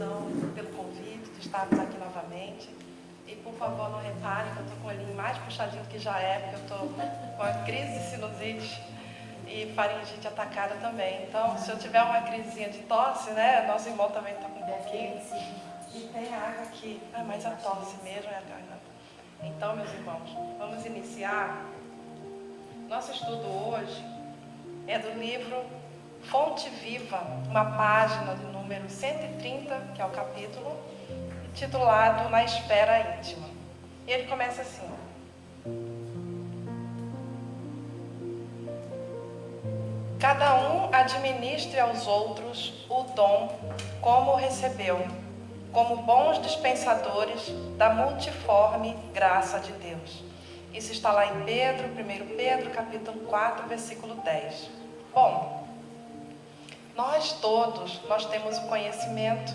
gratidão pelo convite de estarmos aqui novamente. E, por favor, não reparem que eu estou com o olhinho mais puxadinho do que já é, porque eu estou com a crise de sinusite e faringite atacada também. Então, se eu tiver uma crisezinha de tosse, né, nosso irmão também está com um pouquinho. E tem água aqui. Mas a tosse mesmo é a garganta. Então, meus irmãos, vamos iniciar. Nosso estudo hoje é do livro Fonte Viva, uma página de número 130, que é o capítulo, titulado Na Esfera Íntima. E ele começa assim: cada um administre aos outros o dom como recebeu, como bons dispensadores da multiforme graça de Deus. Isso está lá em Pedro, 1 Pedro, capítulo 4, versículo 10. Bom, nós temos o conhecimento,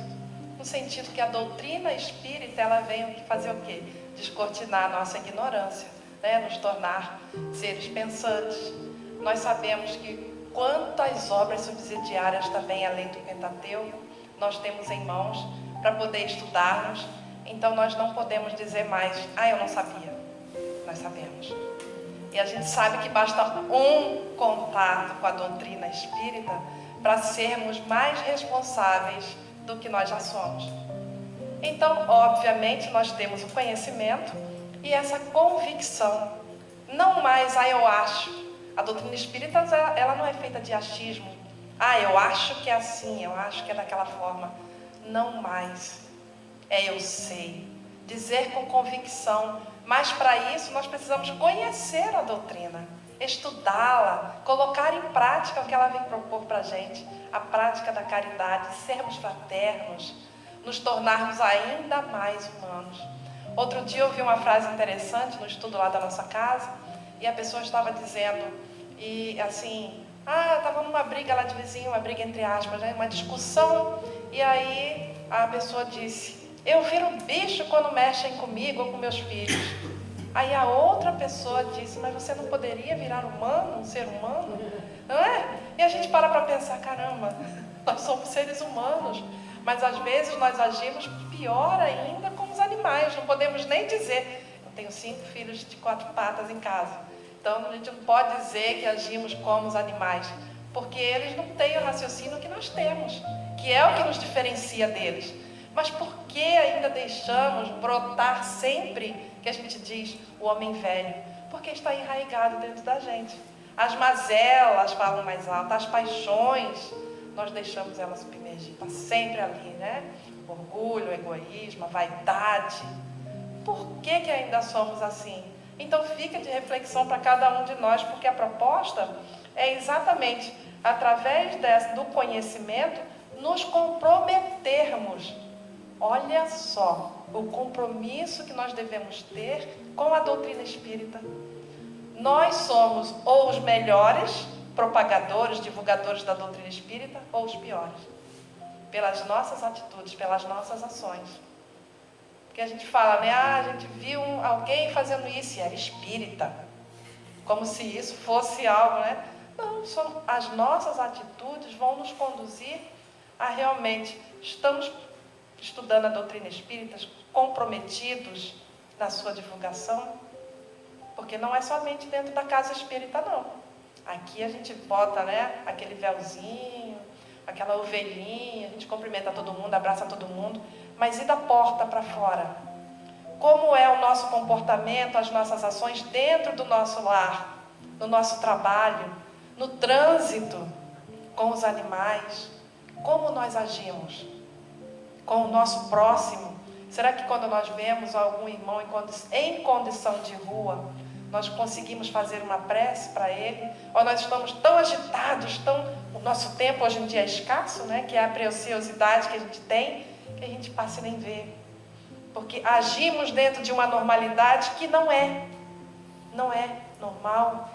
no sentido que a doutrina espírita, ela vem fazer o quê? Descortinar a nossa ignorância, né? Nos tornar seres pensantes. Nós sabemos que quantas obras subsidiárias também, além do Pentateuco, nós temos em mãos para poder estudarmos. Então nós não podemos dizer mais, eu não sabia. Nós sabemos. E a gente sabe que basta um contato com a doutrina espírita para sermos mais responsáveis do que nós já somos. Então, obviamente, nós temos o conhecimento e essa convicção. Não mais, eu acho. A doutrina espírita, ela não é feita de achismo. Eu acho que é assim, eu acho que é daquela forma. Não mais. Eu sei. Dizer com convicção. Mas para isso nós precisamos conhecer a doutrina, estudá-la, colocar em prática o que ela vem propor para a gente, a prática da caridade, sermos fraternos, nos tornarmos ainda mais humanos. Outro dia eu vi uma frase interessante no estudo lá da nossa casa, e a pessoa estava dizendo, estava numa briga lá de vizinho, uma briga entre aspas, né, uma discussão, e aí a pessoa disse: eu viro bicho quando mexem comigo ou com meus filhos. Aí a outra pessoa disse: mas você não poderia virar humano, um ser humano? Não é? E a gente para pensar, caramba, nós somos seres humanos, mas às vezes nós agimos pior ainda como os animais. Não podemos nem dizer, eu tenho 5 filhos de 4 patas em casa, então a gente não pode dizer que agimos como os animais, porque eles não têm o raciocínio que nós temos, que é o que nos diferencia deles. Mas por que ainda deixamos brotar sempre, que a gente diz, o homem velho? Porque está enraizado dentro da gente. As mazelas falam mais alto, as paixões, nós deixamos elas submergir, está sempre ali, né? Orgulho, egoísmo, vaidade. Por que ainda somos assim? Então fica de reflexão para cada um de nós, porque a proposta é exatamente, através do conhecimento, nos comprometermos. Olha só, o compromisso que nós devemos ter com a doutrina espírita. Nós somos ou os melhores propagadores, divulgadores da doutrina espírita, ou os piores. Pelas nossas atitudes, pelas nossas ações. Porque a gente fala, né? A gente viu alguém fazendo isso e era espírita. Como se isso fosse algo, né? Não, as nossas atitudes vão nos conduzir a realmente estamos estudando a doutrina espírita, comprometidos na sua divulgação, porque não é somente dentro da casa espírita, não. Aqui a gente bota, né, aquele véuzinho, aquela ovelhinha, a gente cumprimenta todo mundo, abraça todo mundo, mas e da porta para fora? Como é o nosso comportamento, as nossas ações dentro do nosso lar, no nosso trabalho, no trânsito, com os animais? Como nós agimos? Com o nosso próximo? Será que quando nós vemos algum irmão em condição de rua, nós conseguimos fazer uma prece para ele? Ou nós estamos tão agitados, o nosso tempo hoje em dia é escasso, né? Que é a preciosidade que a gente tem, que a gente passa e nem vê. Porque agimos dentro de uma normalidade que não é normal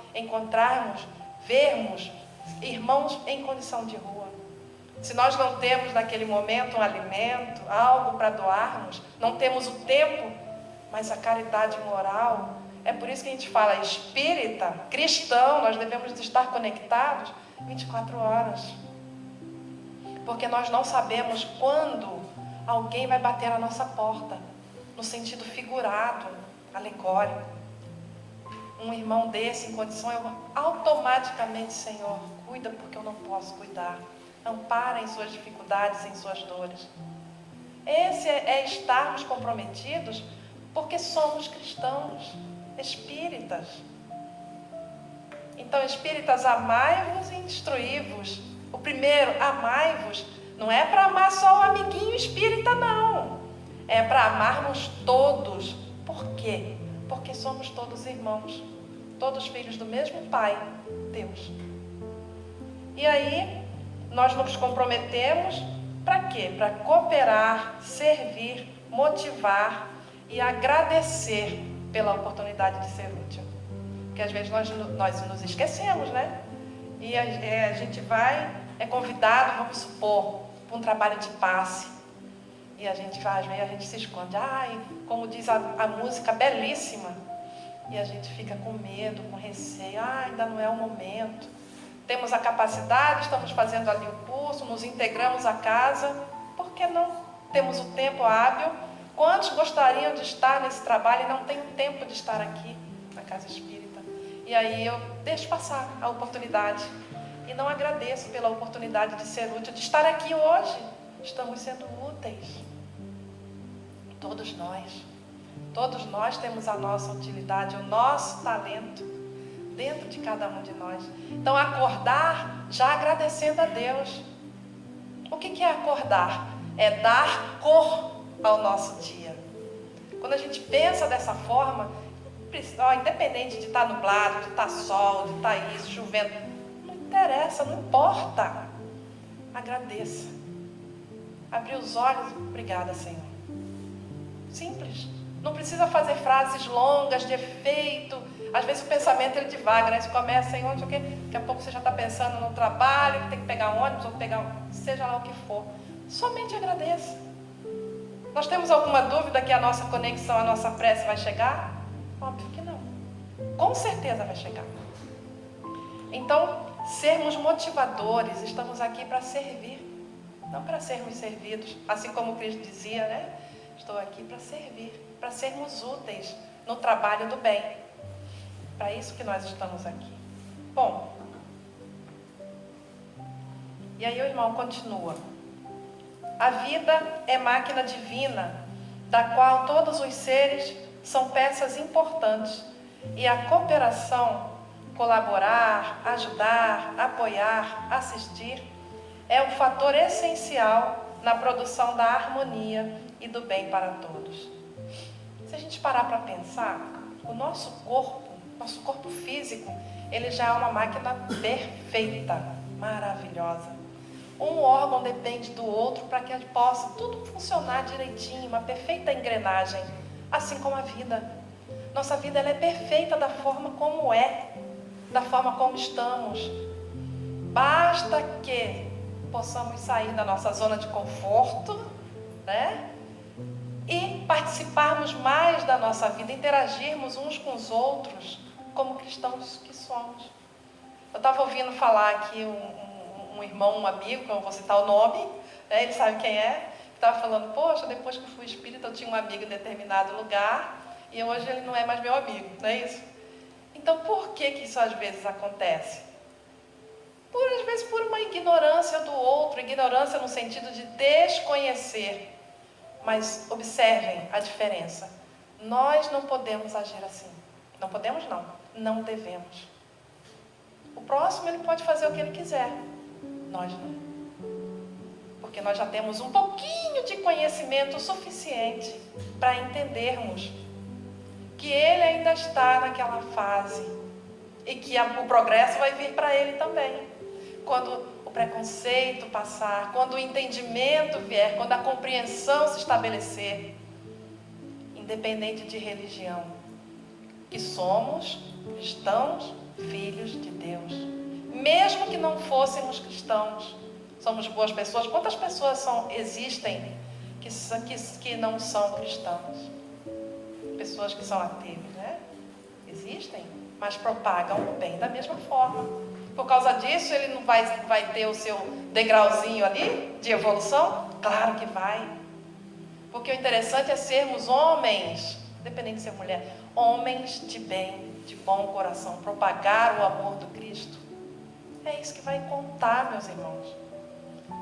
vermos irmãos em condição de rua. Se nós não temos naquele momento um alimento, algo para doarmos, não temos o tempo, mas a caridade moral, é por isso que a gente fala espírita, cristão, nós devemos estar conectados 24 horas. Porque nós não sabemos quando alguém vai bater na nossa porta, no sentido figurado, alegórico. Um irmão desse em condição, eu automaticamente, Senhor, cuida porque eu não posso cuidar. Ampara em suas dificuldades, em suas dores. Esse é estarmos comprometidos porque somos cristãos, espíritas. Então, espíritas, amai-vos e instruí-vos. O primeiro, amai-vos, não é para amar só o amiguinho espírita, não. É para amarmos todos. Por quê? Porque somos todos irmãos, todos filhos do mesmo Pai, Deus. E aí, nós nos comprometemos para quê? Para cooperar, servir, motivar e agradecer pela oportunidade de ser útil. Porque às vezes nós nos esquecemos, né? E a gente é convidado, vamos supor, para um trabalho de passe. E a gente vai, às vezes a gente se esconde. Ai, como diz a música, belíssima. E a gente fica com medo, com receio. Ainda não é o momento. Temos a capacidade, estamos fazendo ali o curso, nos integramos à casa. Por que não temos o tempo hábil? Quantos gostariam de estar nesse trabalho e não têm tempo de estar aqui na Casa Espírita? E aí eu deixo passar a oportunidade. E não agradeço pela oportunidade de ser útil, de estar aqui hoje. Estamos sendo úteis. Todos nós temos a nossa utilidade, o nosso talento dentro de cada um de nós. Então, acordar já agradecendo a Deus. O que é acordar? É dar cor ao nosso dia. Quando a gente pensa dessa forma, independente de estar nublado, de estar sol, de estar isso, chovendo, não interessa, não importa. Agradeça. Abrir os olhos, obrigada, Senhor. Simples. Não precisa fazer frases longas, de efeito. Às vezes o pensamento ele divaga, né? Você começa, Senhor, não sei o quê. Daqui a pouco você já está pensando no trabalho, que tem que pegar um ônibus ou seja lá o que for. Somente agradeça. Nós temos alguma dúvida que a nossa conexão, a nossa prece vai chegar? Óbvio que não. Com certeza vai chegar. Então, sermos motivadores, estamos aqui para servir, não para sermos servidos. Assim como o Cristo dizia, né? Estou aqui para servir, para sermos úteis no trabalho do bem. Para isso que nós estamos aqui. Bom, e aí o irmão continua. A vida é máquina divina, da qual todos os seres são peças importantes. E a cooperação, colaborar, ajudar, apoiar, assistir, é um fator essencial na produção da harmonia e do bem para todos. Se a gente parar para pensar, o nosso corpo físico, ele já é uma máquina perfeita, maravilhosa. Um órgão depende do outro para que ele possa tudo funcionar direitinho, uma perfeita engrenagem, assim como a vida. Nossa vida ela é perfeita da forma como é, da forma como estamos. Basta que possamos sair da nossa zona de conforto, né? E participarmos mais da nossa vida, interagirmos uns com os outros, como cristãos que somos. Eu estava ouvindo falar aqui um irmão, um amigo, que eu não vou citar o nome, né? Ele sabe quem é, que estava falando, poxa, depois que eu fui espírita, eu tinha um amigo em determinado lugar, e hoje ele não é mais meu amigo, não é isso? Então, por que isso às vezes acontece? Às vezes por uma ignorância do outro, ignorância no sentido de desconhecer. Mas observem a diferença. Nós não podemos agir assim. Não podemos não, não devemos. O próximo ele pode fazer o que ele quiser. Nós não. Porque nós já temos um pouquinho de conhecimento suficiente para entendermos que ele ainda está naquela fase e que o progresso vai vir para ele também. Quando o preconceito passar, quando o entendimento vier, quando a compreensão se estabelecer, independente de religião, que somos cristãos, filhos de Deus. Mesmo que não fôssemos cristãos, somos boas pessoas. Quantas pessoas existem que não são cristãos? Pessoas que são ateus, né? Existem, mas propagam o bem da mesma forma. Por causa disso, ele não vai ter o seu degrauzinho ali de evolução? Claro que vai. Porque o interessante é sermos homens, independente de ser mulher, homens de bem, de bom coração, propagar o amor do Cristo. É isso que vai contar, meus irmãos.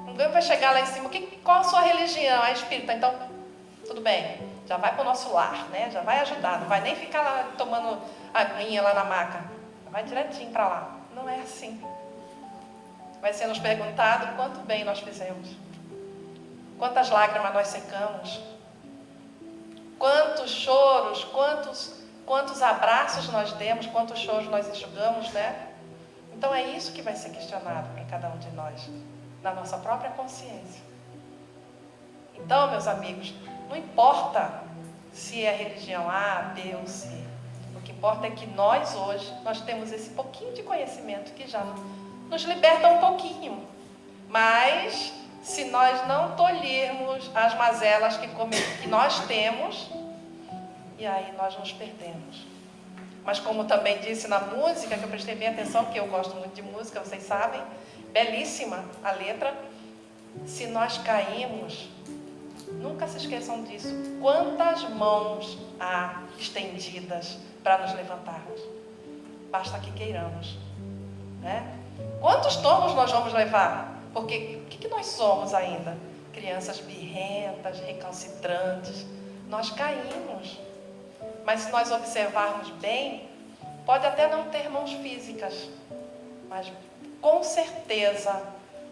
Ninguém vai chegar lá em cima, qual a sua religião? É espírita, então, tudo bem, já vai para o nosso lar, né? Já vai ajudar, não vai nem ficar lá tomando aguinha lá na maca, vai direitinho para lá. Não é assim. Vai ser nos perguntado quanto bem nós fizemos, quantas lágrimas nós secamos, quantos choros, quantos abraços nós demos, quantos choros nós enxugamos, né? Então é isso que vai ser questionado para cada um de nós, na nossa própria consciência. Então, meus amigos, não importa se é religião A, B ou C. O que importa é que nós hoje, nós temos esse pouquinho de conhecimento que já nos liberta um pouquinho. Mas, se nós não tolhermos as mazelas que nós temos, e aí nós nos perdemos. Mas como também disse na música, que eu prestei bem atenção, porque eu gosto muito de música, vocês sabem, belíssima a letra. Se nós caímos, nunca se esqueçam disso, quantas mãos há estendidas para nos levantarmos? Basta que queiramos, né? Quantos tomos nós vamos levar? Porque o que nós somos ainda? Crianças birrentas, recalcitrantes. Nós caímos. Mas se nós observarmos bem, pode até não ter mãos físicas, mas com certeza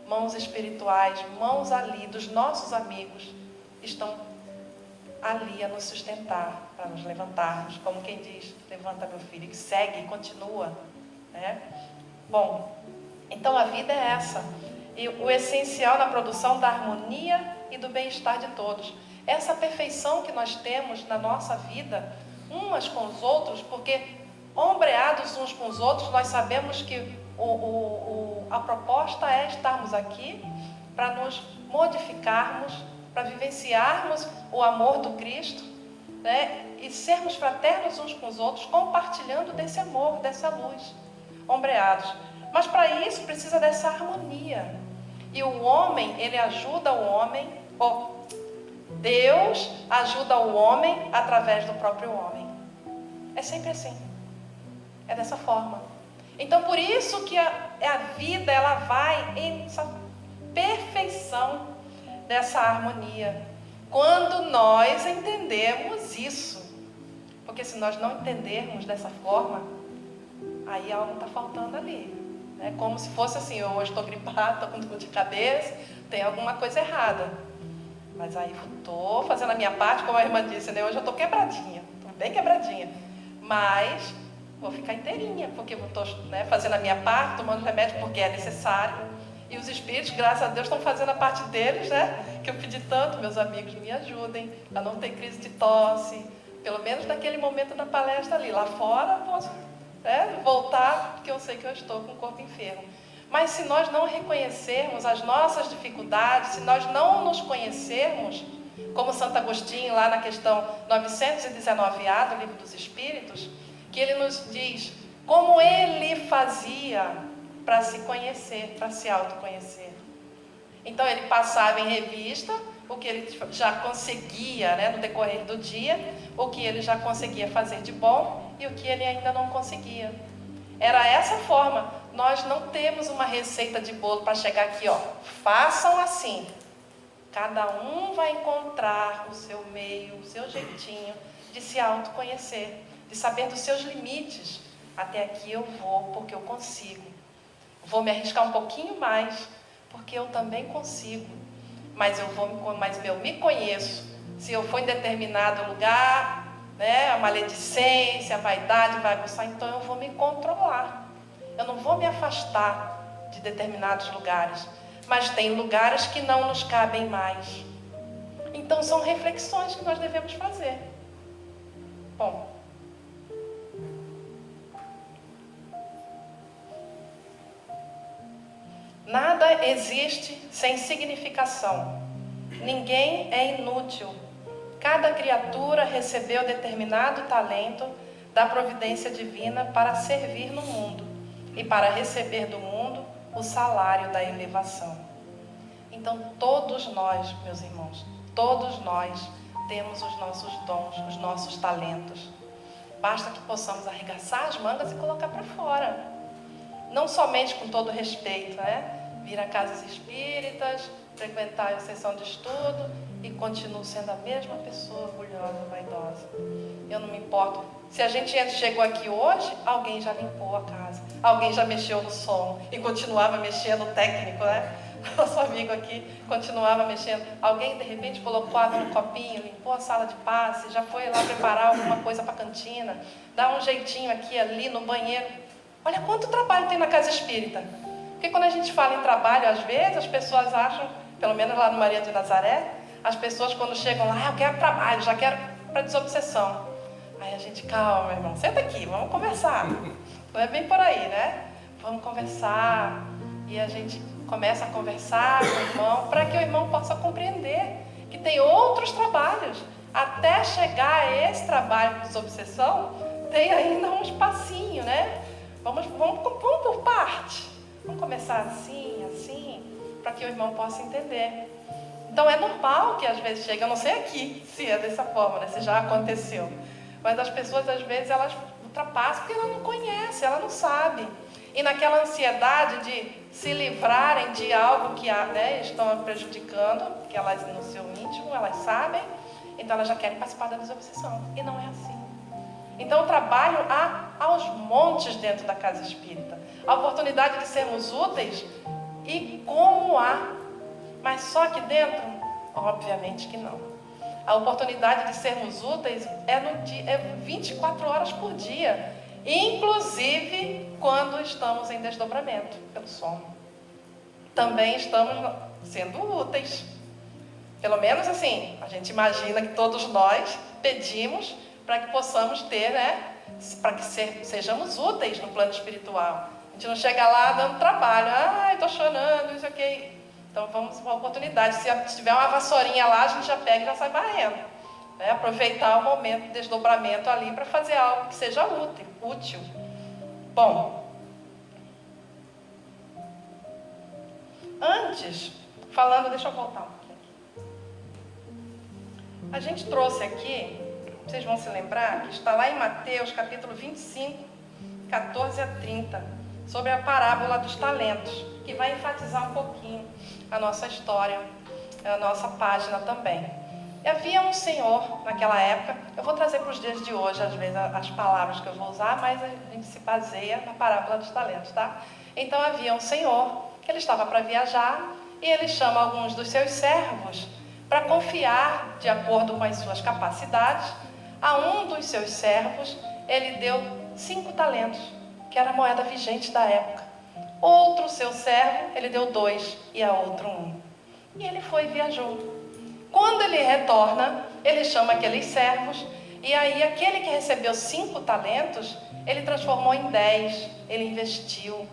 mãos espirituais, mãos ali dos nossos amigos estão ali a nos sustentar, para nos levantarmos, como quem diz, levanta meu filho, que segue, continua, né? Bom, então a vida é essa, e o essencial na produção da harmonia e do bem-estar de todos, essa perfeição que nós temos na nossa vida, umas com os outros, porque ombreados uns com os outros, nós sabemos que a proposta é estarmos aqui para nos modificarmos, para vivenciarmos o amor do Cristo, né? E sermos fraternos uns com os outros, compartilhando desse amor, dessa luz, ombreados. Mas para isso precisa dessa harmonia. E o homem, ele ajuda o homem, Deus ajuda o homem através do próprio homem. É sempre assim. É dessa forma. Então, por isso que a vida, ela vai em essa perfeição dessa harmonia. Quando nós entendemos isso. Porque se nós não entendermos dessa forma, aí algo está faltando ali. É como se fosse assim, eu hoje estou gripada, estou com dor de cabeça, tem alguma coisa errada. Mas aí estou fazendo a minha parte, como a irmã disse, né? Hoje eu estou quebradinha, estou bem quebradinha. Mas vou ficar inteirinha, porque eu estou, né, fazendo a minha parte, tomando remédio porque é necessário. E os espíritos, graças a Deus, estão fazendo a parte deles, né? Que eu pedi tanto, meus amigos, me ajudem a não ter crise de tosse. Pelo menos naquele momento da palestra ali. Lá fora, posso, né, voltar, porque eu sei que eu estou com o corpo enfermo. Mas se nós não reconhecermos as nossas dificuldades, se nós não nos conhecermos, como Santo Agostinho, lá na questão 919A do Livro dos Espíritos, que ele nos diz como ele fazia para se conhecer, para se autoconhecer. Então ele passava em revista o que ele já conseguia, né, no decorrer do dia, o que ele já conseguia fazer de bom e o que ele ainda não conseguia. Era essa forma. Nós não temos uma receita de bolo para chegar aqui, façam assim. Cada um vai encontrar o seu meio, o seu jeitinho de se autoconhecer, de saber dos seus limites. Até aqui eu vou, porque eu consigo. Vou me arriscar um pouquinho mais, porque eu também consigo. Mas eu me conheço. Se eu for em determinado lugar, né, a maledicência, a vaidade vai aguçar, então eu vou me controlar. Eu não vou me afastar de determinados lugares, mas tem lugares que não nos cabem mais. Então são reflexões que nós devemos fazer. Bom, nada existe sem significação. Ninguém é inútil. Cada criatura recebeu determinado talento da providência divina para servir no mundo e para receber do mundo o salário da elevação. Então todos nós, meus irmãos, todos nós temos os nossos dons, os nossos talentos. Basta que possamos arregaçar as mangas e colocar para fora. Não somente com todo respeito, né? Vir a casas espíritas, frequentar a sessão de estudo e continuo sendo a mesma pessoa orgulhosa, vaidosa. Eu não me importo. Se a gente chegou aqui hoje, alguém já limpou a casa, alguém já mexeu no som e continuava mexendo, o técnico, né? Nosso amigo aqui continuava mexendo. Alguém de repente colocou água no copinho, limpou a sala de passe, já foi lá preparar alguma coisa para a cantina, dá um jeitinho aqui, ali, no banheiro. Olha quanto trabalho tem na casa espírita. Porque quando a gente fala em trabalho, às vezes as pessoas acham, pelo menos lá no Maria de Nazaré, as pessoas quando chegam lá, eu quero trabalho, já quero para desobsessão. Aí a gente, calma, meu irmão, senta aqui, vamos conversar. Não é bem por aí, né? Vamos conversar. E a gente começa a conversar com o irmão, para que o irmão possa compreender que tem outros trabalhos. Até chegar a esse trabalho de desobsessão, tem ainda um espacinho, né? Vamos por parte. Vamos começar assim, para que o irmão possa entender. Então é normal que às vezes chegue, eu não sei aqui se é dessa forma, né? Se já aconteceu. Mas as pessoas às vezes elas ultrapassam porque ela não conhece, ela não sabe. E naquela ansiedade de se livrarem de algo que estão prejudicando, que elas no seu íntimo, elas sabem, então elas já querem participar da desobsessão. E não é assim. Então o trabalho há aos montes dentro da casa espírita. A oportunidade de sermos úteis, e como há. Mas só que dentro, obviamente que não. A oportunidade de sermos úteis é 24 horas por dia. Inclusive quando estamos em desdobramento pelo sono. Também estamos sendo úteis. Pelo menos assim, a gente imagina que todos nós pedimos para que possamos ter, né? Para que sejamos úteis no plano espiritual. A gente não chega lá dando trabalho. Ai, estou chorando, isso aqui. Então vamos para a oportunidade. Se tiver uma vassourinha lá, a gente já pega e já sai varrendo. Né? Aproveitar o momento de desdobramento ali para fazer algo que seja útil. Bom, antes, deixa eu voltar um pouquinho aqui. A gente trouxe aqui, vocês vão se lembrar, que está lá em Mateus, capítulo 25, 14 a 30, sobre a parábola dos talentos, que vai enfatizar um pouquinho a nossa história, a nossa página também. E havia um senhor naquela época, eu vou trazer para os dias de hoje, às vezes, as palavras que eu vou usar, mas a gente se baseia na parábola dos talentos, tá? Então havia um senhor, que ele estava para viajar, e ele chama alguns dos seus servos para confiar, de acordo com as suas capacidades. A um dos seus servos, ele deu 5 talentos, que era a moeda vigente da época. Outro seu servo, ele deu 2, e a outro 1. E ele foi e viajou. Quando ele retorna, ele chama aqueles servos, e aí aquele que recebeu 5 talentos, ele transformou em 10, ele investiu.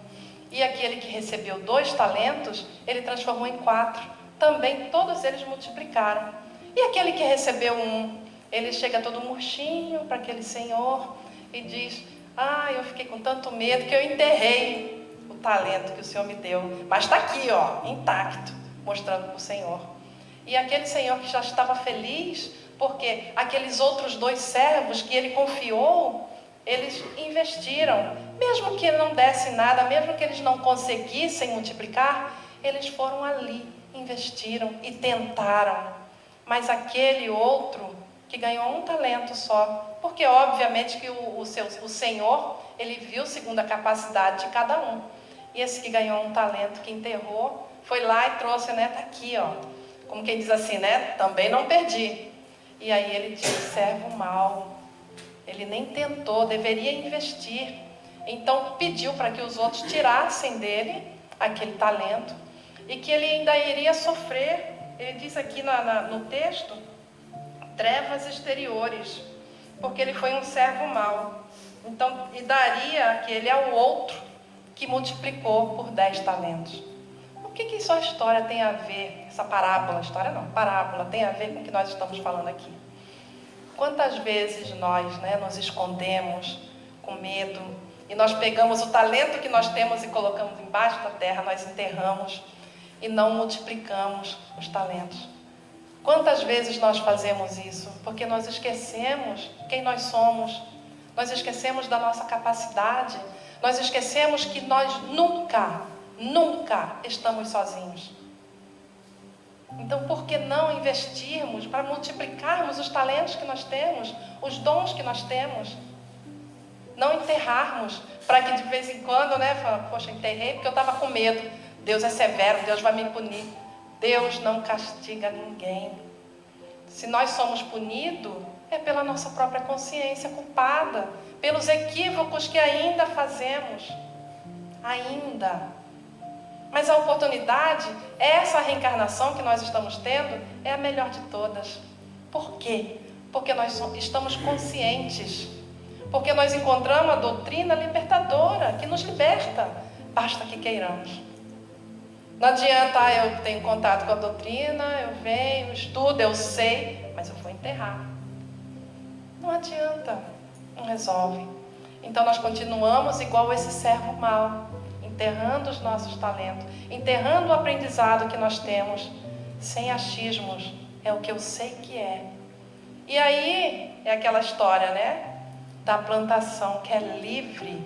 E aquele que recebeu 2 talentos, ele transformou em 4. Também todos eles multiplicaram. E aquele que recebeu 1, ele chega todo murchinho para aquele senhor e diz: eu fiquei com tanto medo que eu enterrei o talento que o Senhor me deu. Mas está aqui, intacto, mostrando para o Senhor. E aquele senhor que já estava feliz, porque aqueles outros 2 servos que ele confiou, eles investiram. Mesmo que ele não desse nada, mesmo que eles não conseguissem multiplicar, eles foram ali, investiram e tentaram. Mas aquele outro que ganhou 1 talento só, porque obviamente que o Senhor, ele viu segundo a capacidade de cada um. E esse que ganhou 1 talento, que enterrou, foi lá e trouxe, né? Está aqui, como quem diz assim, né? Também não perdi. E aí ele disse: servo mau. Ele nem tentou, deveria investir. Então pediu para que os outros tirassem dele aquele talento e que ele ainda iria sofrer. Ele diz aqui no texto, trevas exteriores, porque ele foi um servo mau. Então, e daria aquele ao outro que multiplicou por 10 talentos. O que isso a história tem a ver, essa parábola, parábola tem a ver com o que nós estamos falando aqui? Quantas vezes nós, nos escondemos com medo e nós pegamos o talento que nós temos e colocamos embaixo da terra, nós enterramos e não multiplicamos os talentos. Quantas vezes nós fazemos isso? Porque nós esquecemos quem nós somos, nós esquecemos da nossa capacidade, nós esquecemos que nós nunca estamos sozinhos. Então, por que não investirmos para multiplicarmos os talentos que nós temos, os dons que nós temos? Não enterrarmos, para que de vez em quando, fala, poxa, enterrei porque eu estava com medo. Deus é severo, Deus vai me punir. Deus não castiga ninguém. Se nós somos punidos, é pela nossa própria consciência culpada, pelos equívocos que ainda fazemos. Mas a oportunidade, essa reencarnação que nós estamos tendo, é a melhor de todas. Por quê? Porque nós estamos conscientes. Porque nós encontramos a doutrina libertadora, que nos liberta. Basta que queiramos. Não adianta, eu tenho contato com a doutrina, eu venho, estudo, eu sei, mas eu vou enterrar. Não adianta, não resolve. Então nós continuamos igual esse servo mau, enterrando os nossos talentos, enterrando o aprendizado que nós temos, sem achismos, é o que eu sei que é. E aí, é aquela história, da plantação que é livre.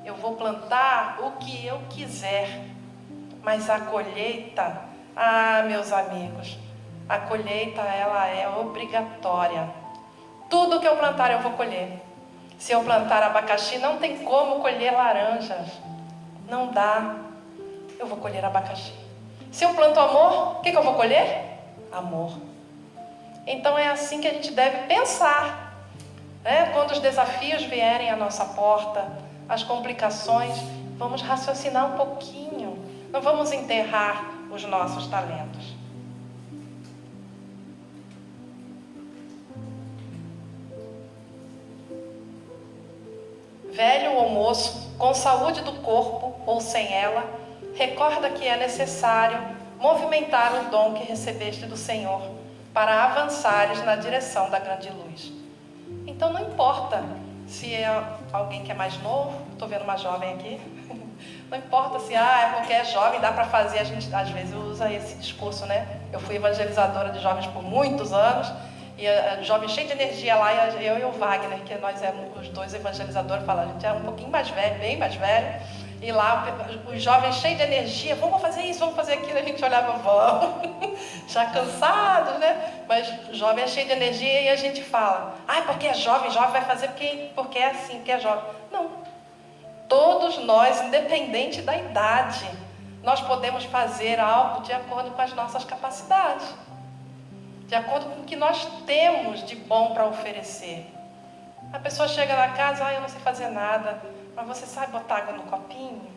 Eu vou plantar o que eu quiser, mas a colheita, meus amigos, a colheita ela é obrigatória. Tudo que eu plantar eu vou colher. Se eu plantar abacaxi, não tem como colher laranjas. Não dá. Eu vou colher abacaxi. Se eu planto amor, o que eu vou colher? Amor. Então é assim que a gente deve pensar. Quando os desafios vierem à nossa porta, as complicações, vamos raciocinar um pouquinho. Não vamos enterrar os nossos talentos. Velho ou moço, com saúde do corpo ou sem ela, recorda que é necessário movimentar o dom que recebeste do Senhor para avançares na direção da grande luz. Então não importa se é alguém que é mais novo, estou vendo uma jovem aqui, não importa se é porque é jovem, dá para fazer, a gente às vezes usa esse discurso, Eu fui evangelizadora de jovens por muitos anos, e a jovem cheia de energia lá, e eu e o Wagner, que nós éramos os dois evangelizadores, falamos, a gente era um pouquinho mais velho, bem mais velho, e lá os jovens cheios de energia, vamos fazer isso, vamos fazer aquilo, a gente olhava, vamos, já cansados, mas o jovem é cheio de energia e a gente fala, porque é jovem vai fazer porque é assim, porque é jovem. Não, todos nós, independente da idade, nós podemos fazer algo de acordo com as nossas capacidades, de acordo com o que nós temos de bom para oferecer. A pessoa chega na casa, eu não sei fazer nada, mas você sabe botar água no copinho?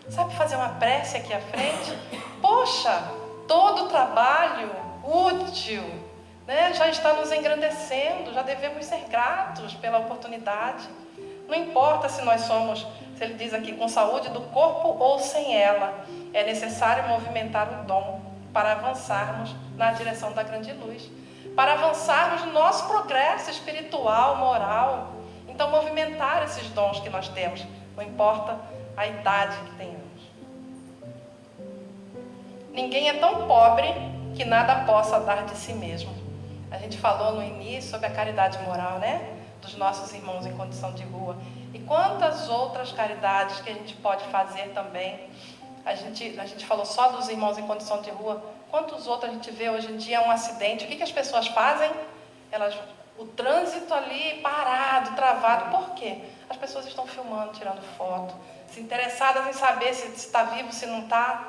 Sabe fazer uma prece aqui à frente? Poxa, todo o trabalho útil, já está nos engrandecendo, já devemos ser gratos pela oportunidade. Não importa se nós somos, se ele diz aqui, com saúde do corpo ou sem ela, é necessário movimentar o dom para avançarmos na direção da grande luz, para avançarmos no nosso progresso espiritual, moral. Então, movimentar esses dons que nós temos, não importa a idade que tenhamos. Ninguém é tão pobre que nada possa dar de si mesmo. A gente falou no início sobre a caridade moral, dos nossos irmãos em condição de rua. E quantas outras caridades que a gente pode fazer também. A gente falou só dos irmãos em condição de rua. Quantos outros a gente vê hoje em dia um acidente? O que as pessoas fazem? O trânsito ali parado, travado. Por quê? As pessoas estão filmando, tirando foto, se interessadas em saber se está vivo, se não está.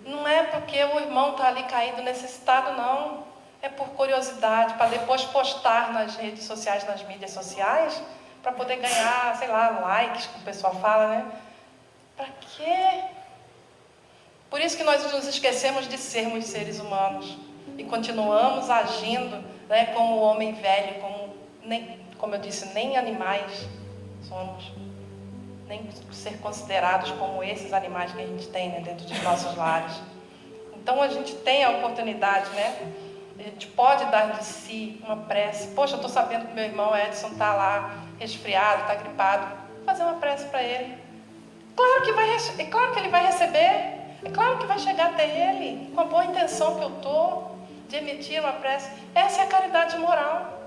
Não é porque o irmão está ali caído, necessitado, não. É por curiosidade, para depois postar nas redes sociais, nas mídias sociais, para poder ganhar, likes, como o pessoal fala, Para quê? Por isso que nós nos esquecemos de sermos seres humanos e continuamos agindo, como o homem velho, como eu disse, nem animais somos, nem ser considerados como esses animais que a gente tem, dentro dos nossos lares. Então a gente tem a oportunidade, a gente pode dar de si uma prece. Poxa, eu estou sabendo que meu irmão Edson está lá resfriado, está gripado. Vou fazer uma prece para ele. Claro que ele vai receber. É claro que vai chegar até ele, com a boa intenção que eu estou. de emitir uma prece. Essa é a caridade moral.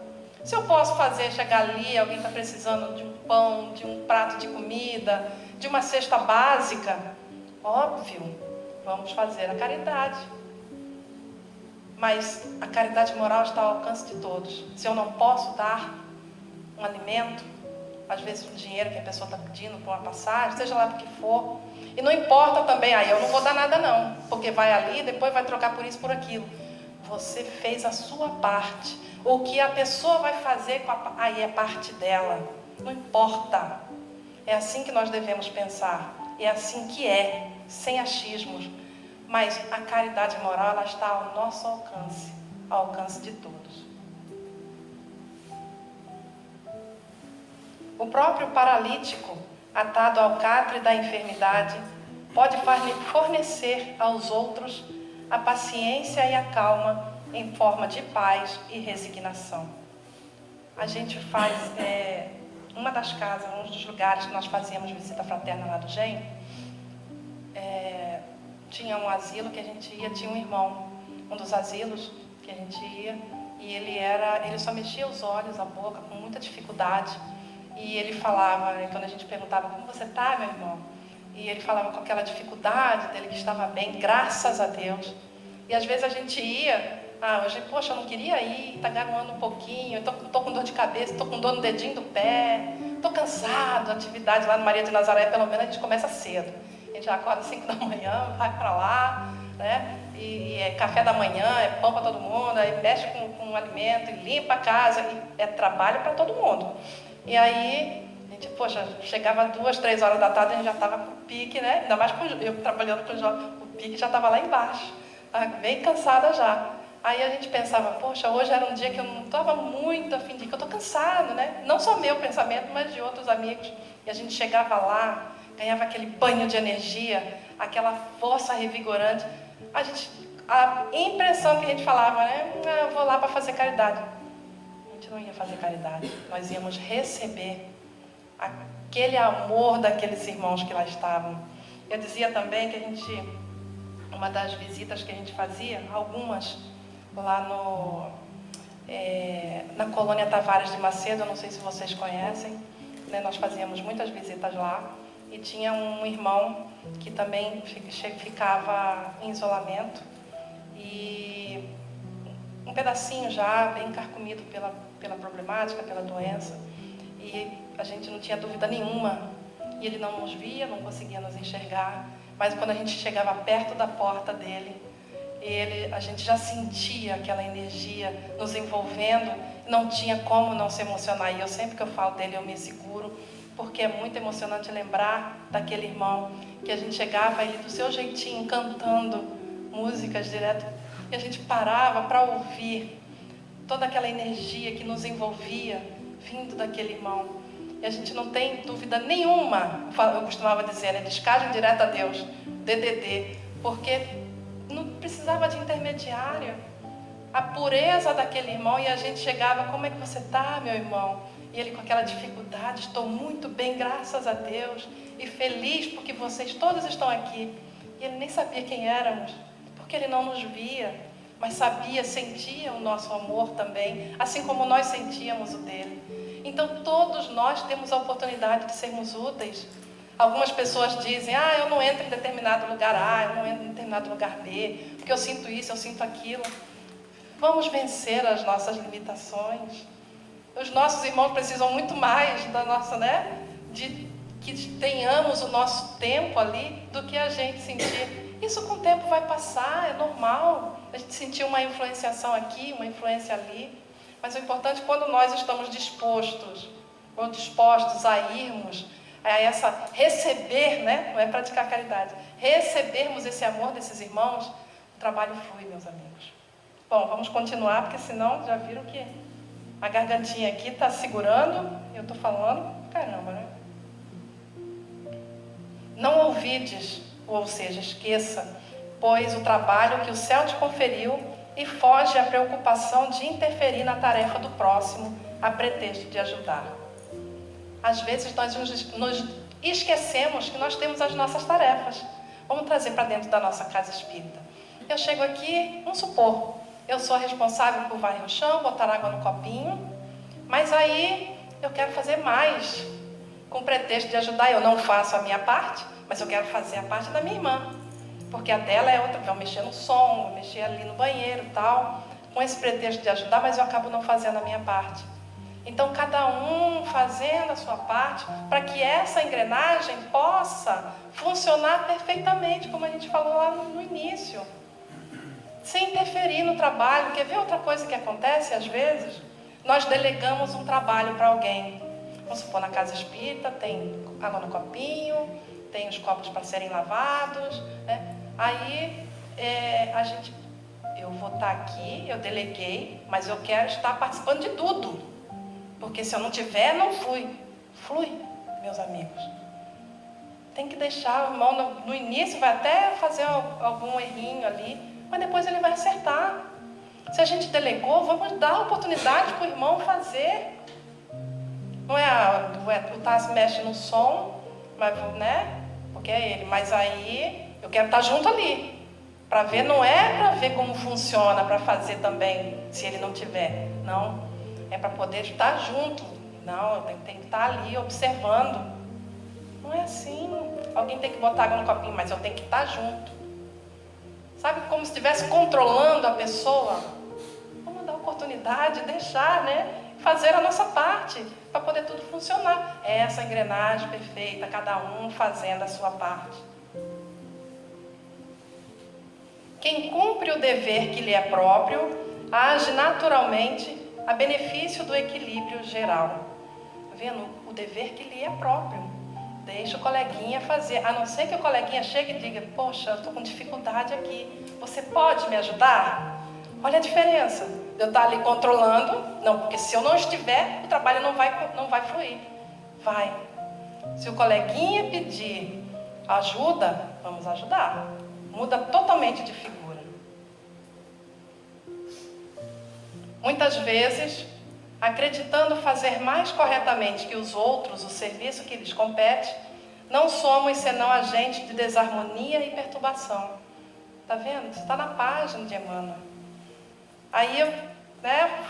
Se eu posso fazer, chegar ali, alguém está precisando de um pão, de um prato de comida, de uma cesta básica, óbvio, vamos fazer a caridade. Mas a caridade moral está ao alcance de todos. Se eu não posso dar um alimento, às vezes um dinheiro que a pessoa está pedindo por uma passagem, seja lá do que for, e não importa também, eu não vou dar nada não, porque vai ali e depois vai trocar por isso, por aquilo. Você fez a sua parte. O que a pessoa vai fazer, aí é parte dela. Não importa. É assim que nós devemos pensar. É assim que é, sem achismos. Mas a caridade moral, ela está ao nosso alcance, ao alcance de todos. O próprio paralítico, atado ao catre da enfermidade, pode fornecer aos outros a paciência e a calma em forma de paz e resignação. A gente faz, uma das casas, um dos lugares que nós fazíamos visita fraterna lá do GEM, tinha um asilo que a gente ia, tinha um irmão, um dos asilos que a gente ia, e ele só mexia os olhos, a boca, com muita dificuldade, e ele falava, quando a gente perguntava, como você está, meu irmão? E ele falava com aquela dificuldade dele, que estava bem, graças a Deus. E às vezes a gente ia, hoje, poxa, eu não queria ir, está garoando um pouquinho, estou com dor de cabeça, estou com dor no dedinho do pé, estou cansado, atividade lá no Maria de Nazaré, pelo menos a gente começa cedo. A gente já acorda às 5 da manhã, vai para lá, né? E é café da manhã, é pão para todo mundo, aí mexe com o alimento, e limpa a casa, e é trabalho para todo mundo. E aí, a gente, poxa, chegava 2, 3 horas da tarde, a gente já estava com o pique, né? Ainda mais eu trabalhando com o jovem, o pique já estava lá embaixo, bem cansada já. Aí a gente pensava, poxa, hoje era um dia que eu não estava muito a fim de ir, que eu estou cansado, né? Não só meu pensamento, mas de outros amigos. E a gente chegava lá, ganhava aquele banho de energia, aquela força revigorante. A impressão que a gente falava, né? Eu vou lá para fazer caridade. A gente não ia fazer caridade, nós íamos receber aquele amor daqueles irmãos que lá estavam. Eu dizia também que uma das visitas que a gente fazia, algumas lá na colônia Tavares de Macedo, eu não sei se vocês conhecem, né? Nós fazíamos muitas visitas lá, e tinha um irmão que também ficava em isolamento, e um pedacinho já bem carcomido pela problemática, pela doença, e a gente não tinha dúvida nenhuma, e ele não nos via, não conseguia nos enxergar, mas quando a gente chegava perto da porta dele, a gente já sentia aquela energia nos envolvendo, não tinha como não se emocionar. E eu sempre que eu falo dele, eu me seguro, porque é muito emocionante lembrar daquele irmão, que a gente chegava, ele do seu jeitinho, cantando músicas direto, e a gente parava para ouvir toda aquela energia que nos envolvia, vindo daquele irmão. E a gente não tem dúvida nenhuma, eu costumava dizer, descarga direto a Deus, DDD, porque não precisava de intermediário. A pureza daquele irmão, e a gente chegava, como é que você está, meu irmão? E ele com aquela dificuldade, estou muito bem, graças a Deus, e feliz porque vocês todos estão aqui. E ele nem sabia quem éramos, porque ele não nos via, mas sabia, sentia o nosso amor também, assim como nós sentíamos o dele. Então todos nós temos a oportunidade de sermos úteis. Algumas pessoas dizem, eu não entro em determinado lugar A, eu não entro em determinado lugar B, porque eu sinto isso, eu sinto aquilo. Vamos vencer as nossas limitações. Os nossos irmãos precisam muito mais da nossa, de que tenhamos o nosso tempo ali do que a gente sentir. Isso com o tempo vai passar, é normal. A gente sentir uma influenciação aqui, uma influência ali. Mas o importante é quando nós estamos dispostos a irmos a receber, não é praticar caridade, recebermos esse amor desses irmãos, o trabalho flui, meus amigos. Bom, vamos continuar, porque senão já viram que a gargantinha aqui está segurando, eu estou falando, caramba, né? Não ouvides, ou seja, esqueça, pois o trabalho que o céu te conferiu, e foge à preocupação de interferir na tarefa do próximo a pretexto de ajudar. Às vezes nós nos esquecemos que nós temos as nossas tarefas. Vamos trazer para dentro da nossa casa espírita. Eu chego aqui, vamos supor, eu sou responsável por varrer o chão, botar água no copinho, mas aí eu quero fazer mais. Com o pretexto de ajudar, eu não faço a minha parte, mas eu quero fazer a parte da minha irmã. Porque a dela é outra, vou mexer no som, vou mexer ali no banheiro e tal, com esse pretexto de ajudar, mas eu acabo não fazendo a minha parte. Então, cada um fazendo a sua parte, para que essa engrenagem possa funcionar perfeitamente, como a gente falou lá no início. Sem interferir no trabalho. Quer ver outra coisa que acontece às vezes? Nós delegamos um trabalho para alguém. Vamos supor, na casa espírita tem água no copinho, tem os copos para serem lavados, né? Aí eu vou estar aqui, eu deleguei, mas eu quero estar participando de tudo. Porque se eu não tiver, não flui. Flui, meus amigos. Tem que deixar o irmão, no início vai até fazer algum errinho ali, mas depois ele vai acertar. Se a gente delegou, vamos dar a oportunidade para o irmão fazer. Não o Tássio mexe no som, mas, né? Porque é ele. Mas aí eu quero estar junto ali. Para ver, não é para ver como funciona, para fazer também, se ele não tiver. Não, é para poder estar junto. Não, eu tenho que estar ali observando. Não é assim. Alguém tem que botar água no copinho, mas eu tenho que estar junto. Sabe, como se estivesse controlando a pessoa. Vamos dar oportunidade, deixar, né? Fazer a nossa parte, para poder tudo funcionar. É essa engrenagem perfeita, cada um fazendo a sua parte. Quem cumpre o dever que lhe é próprio, age naturalmente a benefício do equilíbrio geral. Tá vendo? O dever que lhe é próprio. Deixa o coleguinha fazer, a não ser que o coleguinha chegue e diga: poxa, eu estou com dificuldade aqui, você pode me ajudar? Olha a diferença de eu estar ali controlando. Não, porque se eu não estiver, o trabalho não vai fluir. Vai. Se o coleguinha pedir ajuda, vamos ajudar. Muda totalmente de figura. Muitas vezes, acreditando fazer mais corretamente que os outros o serviço que lhes compete, não somos senão agentes de desarmonia e perturbação. Está vendo? Isso está na página de Emmanuel. Aí,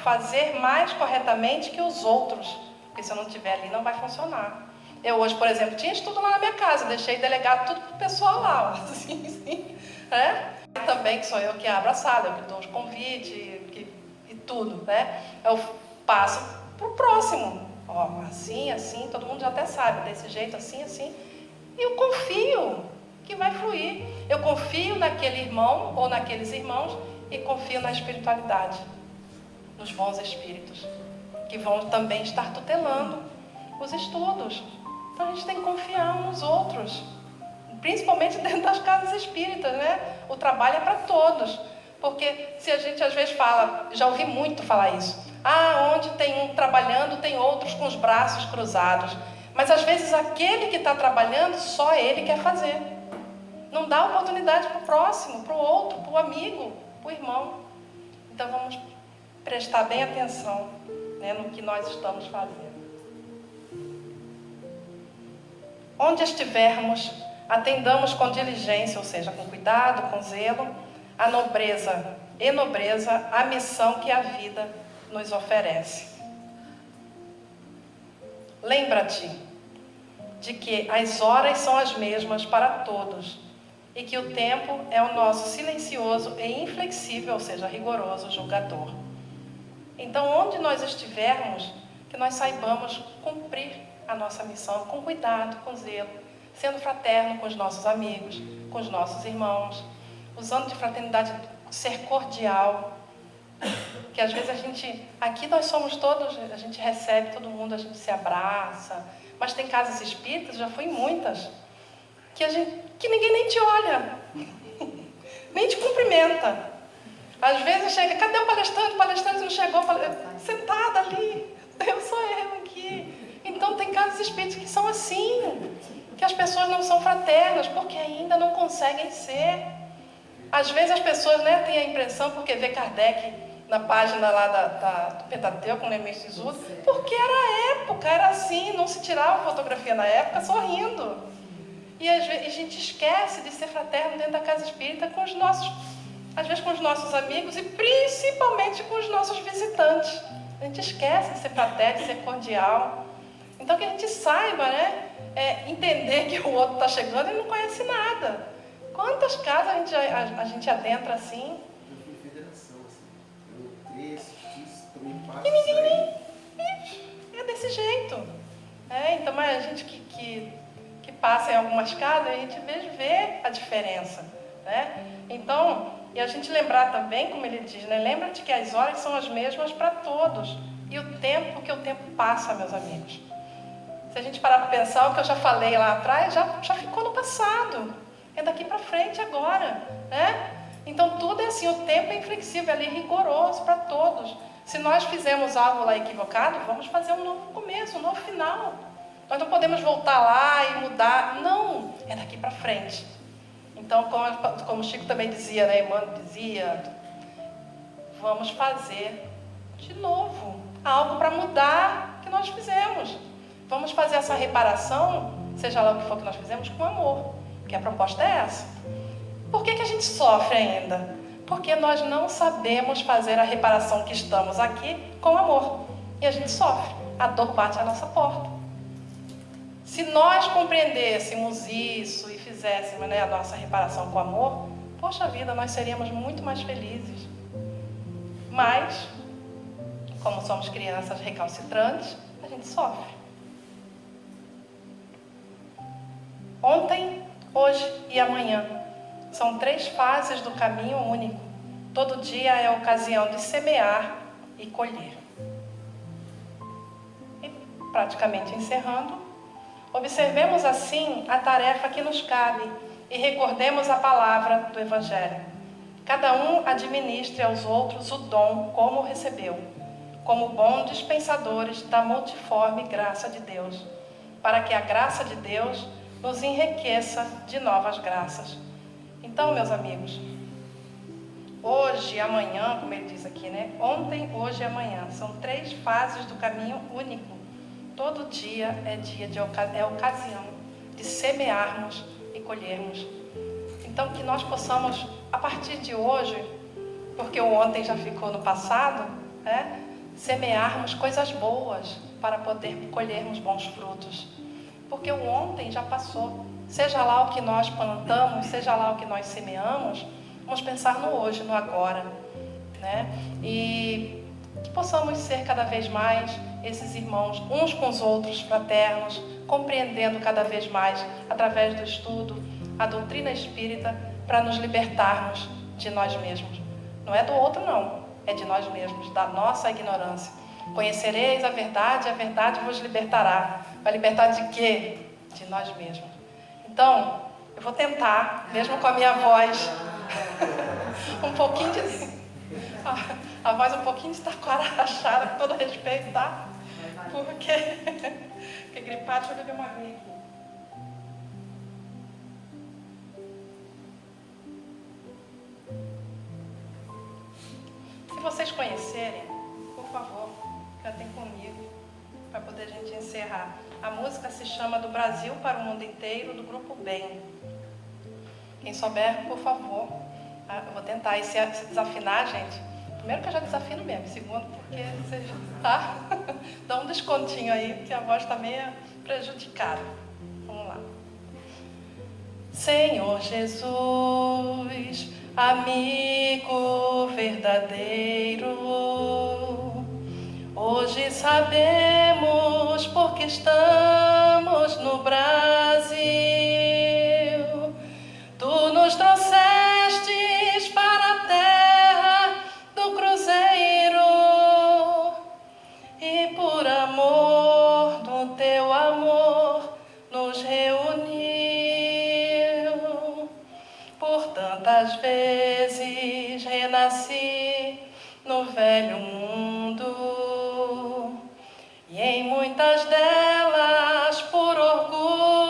fazer mais corretamente que os outros, porque se eu não estiver ali não vai funcionar. Eu hoje, por exemplo, tinha estudo lá na minha casa, deixei delegado tudo para o pessoal lá, assim, né? Também que sou eu que abro a sala, eu que dou os convites e tudo, né? Eu passo para o próximo, ó, assim, todo mundo já até sabe, desse jeito, assim, e eu confio que vai fluir. Eu confio naquele irmão ou naqueles irmãos e confio na espiritualidade, nos bons espíritos, que vão também estar tutelando os estudos. Então a gente tem que confiar uns nos outros, principalmente dentro das casas espíritas, né? O trabalho é para todos, porque se a gente às vezes fala, já ouvi muito falar isso, onde tem um trabalhando, tem outros com os braços cruzados, mas às vezes aquele que está trabalhando, só ele quer fazer, não dá oportunidade para o próximo, para o outro, para o amigo, para o irmão. Então vamos prestar bem atenção, né, no que nós estamos fazendo. Onde estivermos, atendamos com diligência, ou seja, com cuidado, com zelo, a nobreza a missão que a vida nos oferece. Lembra-te de que as horas são as mesmas para todos e que o tempo é o nosso silencioso e inflexível, ou seja, rigoroso julgador. Então, onde nós estivermos, que nós saibamos cumprir a nossa missão com cuidado, com zelo, sendo fraterno com os nossos amigos, com os nossos irmãos, usando de fraternidade, ser cordial, que às vezes aqui nós somos todos, a gente recebe todo mundo, a gente se abraça, mas tem casas espíritas, já fui em muitas, que ninguém nem te olha, nem te cumprimenta. Às vezes chega, cadê o palestrante? O palestrante não chegou, sentada ali, sou eu aqui. Então tem casas espíritas que são assim, que as pessoas não são fraternas, porque ainda não conseguem ser. Às vezes as pessoas, né, têm a impressão, porque vê Kardec na página lá do Pentateuco, no Hermes Sisudo, porque era a época, era assim, não se tirava fotografia na época sorrindo. E às vezes a gente esquece de ser fraterno dentro da casa espírita com os nossos às vezes com os nossos amigos e principalmente com os nossos visitantes. A gente esquece de ser fraterno, de ser cordial. Então que a gente saiba, né? Entender que o outro está chegando e não conhece nada. Quantas casas a gente adentra assim? Eu fui em federação, assim. Eu entrei, assisti, tomei passo E e ninguém saí. nem... É desse jeito. Então, mas a gente que passa em algumas casas, a gente vê a diferença, né? Então, e a gente lembrar também, como ele diz, né? Lembra-te que as horas são as mesmas para todos. E o tempo que o tempo passa, meus amigos. Se a gente parar para pensar, o que eu já falei lá atrás, já ficou no passado. É daqui para frente agora, né? Então, tudo é assim, o tempo é inflexível, ele é rigoroso para todos. Se nós fizemos algo lá equivocado, vamos fazer um novo começo, um novo final. Nós não podemos voltar lá e mudar. Não, é daqui para frente. Então, como o Chico também dizia, né? Emmanuel dizia, vamos fazer de novo algo para mudar o que nós fizemos. Vamos fazer essa reparação, seja lá o que for que nós fizemos, com amor. Porque a proposta é essa. Por que a gente sofre ainda? Porque nós não sabemos fazer a reparação que estamos aqui com amor. E a gente sofre. A dor bate à nossa porta. Se nós compreendêssemos isso e fizéssemos, né, a nossa reparação com amor, poxa vida, nós seríamos muito mais felizes. Mas, como somos crianças recalcitrantes, a gente sofre. Ontem, hoje e amanhã são 3 fases do caminho único. Todo dia é a ocasião de semear e colher. E, praticamente encerrando, observemos assim a tarefa que nos cabe e recordemos a palavra do Evangelho. Cada um administre aos outros o dom como recebeu, como bons dispensadores da multiforme graça de Deus, para que a graça de Deus nos enriqueça de novas graças. Então, meus amigos, hoje e amanhã, como ele diz aqui, né? Ontem, hoje e amanhã, são 3 fases do caminho único. Todo dia é dia é ocasião de semearmos e colhermos. Então, que nós possamos, a partir de hoje, porque o ontem já ficou no passado, né? Semearmos coisas boas para poder colhermos bons frutos. Porque o ontem já passou. Seja lá o que nós plantamos, seja lá o que nós semeamos, vamos pensar no hoje, no agora, né? E que possamos ser cada vez mais esses irmãos, uns com os outros, fraternos, compreendendo cada vez mais, através do estudo, a doutrina espírita, para nos libertarmos de nós mesmos. Não é do outro, não. É de nós mesmos, da nossa ignorância. Conhecereis a verdade vos libertará. Vai libertar de quê? De nós mesmos. Então, eu vou tentar, mesmo com a minha voz, um pouquinho de... A voz um pouquinho de taquara rachada, com todo respeito, tá? Porque gripado, deixa eu beber uma aguinha aqui. Se vocês conhecerem, por favor, cantem comigo, para poder a gente encerrar. A música se chama Do Brasil para o Mundo Inteiro, do Grupo Bem. Quem souber, por favor. Eu vou tentar. E se desafinar, gente, primeiro que eu já desafino mesmo, segundo porque vocês, tá? Dá um descontinho aí, porque a voz está meio prejudicada. Vamos lá. Senhor Jesus, amigo verdadeiro, hoje sabemos porque estamos no Brasil. Tu nos trouxestes para a terra do cruzeiro e por amor do teu amor nos reuniu. Por tantas vezes renasci no velho mundo, e em muitas delas por orgulho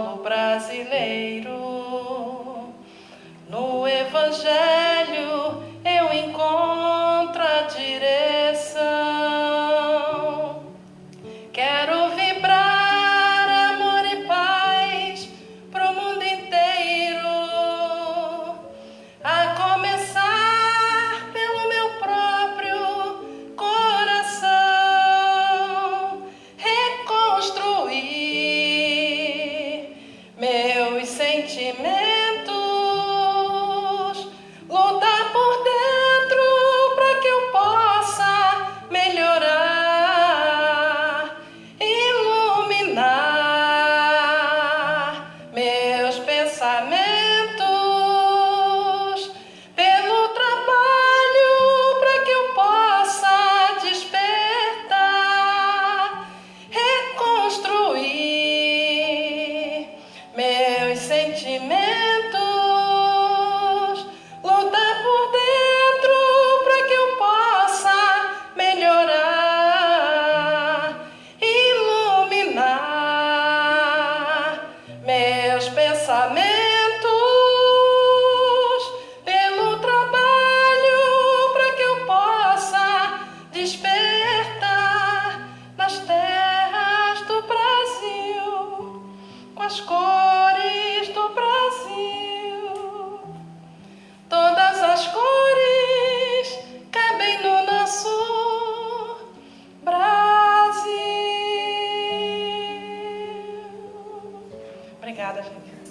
povo brasileiro. No Evangelho eu encontro a direção. Quero vibrar amor e paz pro mundo inteiro, a começar pelo meu próprio coração. Reconstruir meus sentimentos, lutar por dentro para que eu possa melhorar, iluminar meus pensamentos pelo trabalho para que eu possa despertar, reconstruir meus sentimentos, lutar por dentro para que eu possa melhorar, iluminar meus pensamentos pelo trabalho para que eu possa despertar nas terras do Brasil, com as cores do Brasil. Todas as cores cabem no nosso Brasil. Obrigada, gente.